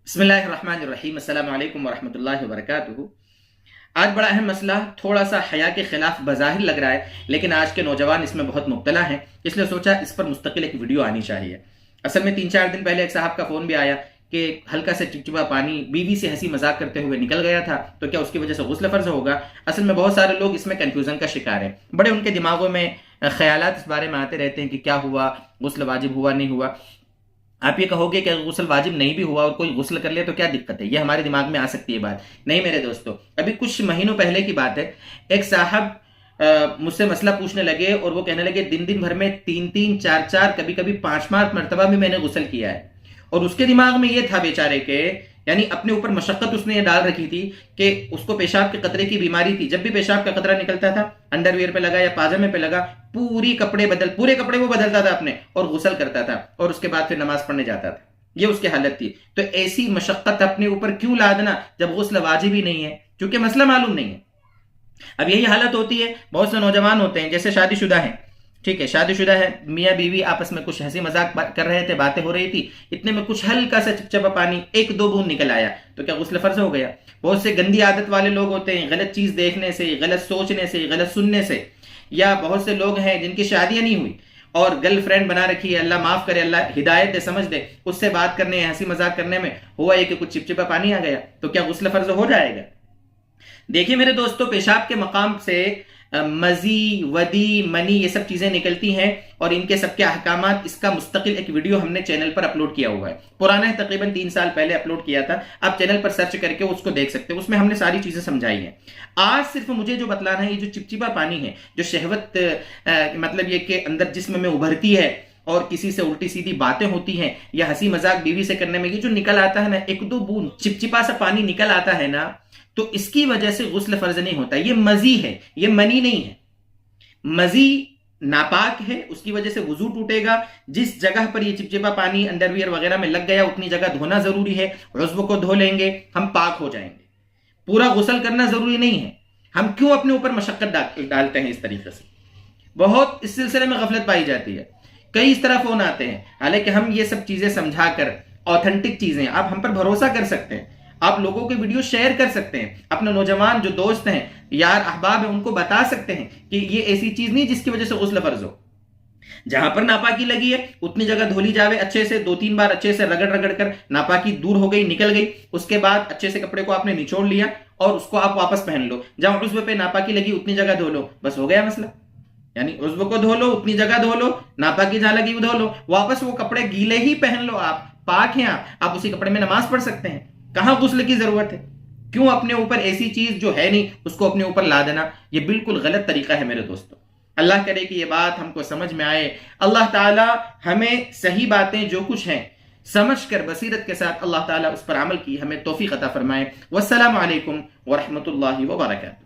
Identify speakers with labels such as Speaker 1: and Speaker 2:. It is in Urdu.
Speaker 1: بسم اللہ الرحمن الرحیم، السلام علیکم ورحمۃ اللہ وبرکاتہ۔ آج بڑا اہم مسئلہ، تھوڑا سا حیا کے خلاف بظاہر لگ رہا ہے، لیکن آج کے نوجوان اس میں بہت مبتلا ہیں، اس لیے سوچا اس پر مستقل ایک ویڈیو آنی چاہیے۔ اصل میں 3-4 دن پہلے ایک صاحب کا فون بھی آیا کہ ہلکا سے چپچپا پانی بیوی سے ہنسی مذاق کرتے ہوئے نکل گیا تھا، تو کیا اس کی وجہ سے غسل فرض ہوگا؟ اصل میں بہت سارے لوگ اس میں کنفیوژن کا شکار ہیں، بڑے ان کے دماغوں میں خیالات اس بارے میں آتے رہتے ہیں کہ کیا ہوا، غسل واجب ہوا نہیں ہوا۔ آپ یہ کہو گے کہ غسل واجب نہیں بھی ہوا اور کوئی غسل کر لے تو کیا دقت ہے، یہ ہمارے دماغ میں آ سکتی ہے بات۔ نہیں میرے دوستو، ابھی کچھ مہینوں پہلے کی بات ہے، ایک صاحب مجھ سے مسئلہ پوچھنے لگے اور وہ کہنے لگے دن بھر میں 3-3 4-4 کبھی کبھی 5 مرتبہ بھی میں نے غسل کیا ہے۔ اور اس کے دماغ میں یہ تھا بیچارے کے، یعنی اپنے اوپر مشقت اس نے یہ ڈال رکھی تھی کہ اس کو پیشاب کے قطرے کی بیماری تھی، جب بھی پیشاب کا قطرہ نکلتا تھا انڈر ویئر پہ لگا یا پاجامے پہ لگا، پورے کپڑے وہ بدلتا تھا اپنے اور غسل کرتا تھا، اور اس کے بعد پھر نماز پڑھنے جاتا تھا۔ یہ اس کی حالت تھی۔ تو ایسی مشقت اپنے اوپر کیوں لادنا جب غسل واجب ہی نہیں ہے، کیونکہ مسئلہ معلوم نہیں ہے۔ اب یہی حالت ہوتی ہے، بہت سے نوجوان ہوتے ہیں جیسے شادی شدہ ہیں، ٹھیک ہے، شادی شدہ ہے، میاں بیوی آپس میں کچھ ہنسی مذاق کر رہے تھے، باتیں ہو رہی تھی، اتنے میں کچھ ہلکا سا چپچپا پانی 1-2 بوند نکل آیا، تو کیا غسل فرض ہو گیا؟ بہت سے گندی عادت والے لوگ ہوتے ہیں، غلط چیز دیکھنے سے، غلط سوچنے سے، غلط سننے سے، یا بہت سے لوگ ہیں جن کی شادیاں نہیں ہوئی اور گرل فرینڈ بنا رکھی ہے، اللہ معاف کرے، اللہ ہدایت دے، سمجھ دے، اس سے بات کرنے، ہنسی مذاق کرنے میں ہوا یہ کہ کچھ چپچپا پانی آ گیا، تو کیا غسل فرض ہو جائے گا؟ دیکھیے میرے دوستو، پیشاب کے مقام سے مزی، ودی، منی، یہ سب چیزیں نکلتی ہیں، اور ان کے سب کے احکامات، اس کا مستقل ایک ویڈیو ہم نے چینل پر اپلوڈ کیا ہوا ہے، پرانا ہے، تقریباً 3 سال پہلے اپلوڈ کیا تھا، آپ چینل پر سرچ کر کے اس کو دیکھ سکتے ہیں، اس میں ہم نے ساری چیزیں سمجھائی ہیں۔ آج صرف مجھے جو بتلانا ہے، یہ جو چپچپا پانی ہے، جو شہوت مطلب یہ کہ اندر جسم میں ابھرتی ہے اور کسی سے الٹی سیدھی باتیں ہوتی ہیں یا ہنسی مذاق بیوی سے کرنے میں، یہ جو نکل آتا ہے نا، 1-2 بوند چپچپا سا پانی نکل آتا ہے نا، تو اس کی وجہ سے غسل فرض نہیں ہوتا۔ یہ مزی ہے، یہ منی نہیں ہے۔ مزی ناپاک ہے، اس کی وجہ سے وضو ٹوٹے گا۔ جس جگہ پر یہ چپچپا پانی انڈر ویئر وغیرہ میں لگ گیا، اتنی جگہ دھونا ضروری ہے، عضو کو دھو لیں گے، ہم پاک ہو جائیں گے۔ پورا غسل کرنا ضروری نہیں ہے۔ ہم کیوں اپنے اوپر مشقت ڈالتے ہیں اس طریقے سے؟ بہت اس سلسلے میں غفلت پائی جاتی ہے، کئی اس طرح فون آتے ہیں، حالانکہ ہم یہ سب چیزیں سمجھا کر، آتھنٹک چیزیں، آپ ہم پر بھروسہ کر سکتے ہیں، آپ لوگوں کے ویڈیو شیئر کر سکتے ہیں، اپنے نوجوان جو دوست ہیں، یار احباب ہیں، ان کو بتا سکتے ہیں کہ یہ ایسی چیز نہیں جس کی وجہ سے غسل فرض ہو۔ جہاں پر ناپاکی لگی ہے اتنی جگہ دھو لی جاوے، اچھے سے 2-3 بار اچھے سے رگڑ کر ناپاکی دور ہو گئی، نکل گئی، اس کے بعد اچھے سے کپڑے کو آپ نے نچوڑ لیا اور اس کو آپ واپس پہن لو۔ جہاں عضو پہ ناپاکی لگی اتنی جگہ دھو لو، بس ہو گیا مسئلہ۔ یعنی عضو کو دھو لو، اتنی جگہ دھو لو، ناپاکی جہاں لگی وہ دھو لو، واپس وہ کپڑے گیلے ہی پہن لو، آپ پاک ہیں، آپ اسی کپڑے میں نماز پڑھ سکتے ہیں۔ کہاں غسل کی ضرورت ہے؟ کیوں اپنے اوپر ایسی چیز جو ہے نہیں اس کو اپنے اوپر لا دینا؟ یہ بالکل غلط طریقہ ہے میرے دوستو۔ اللہ کرے کہ یہ بات ہم کو سمجھ میں آئے، اللہ تعالی ہمیں صحیح باتیں جو کچھ ہیں سمجھ کر بصیرت کے ساتھ اللہ تعالی اس پر عمل کی ہمیں توفیق عطا فرمائے۔ والسلام علیکم ورحمۃ اللہ وبرکاتہ۔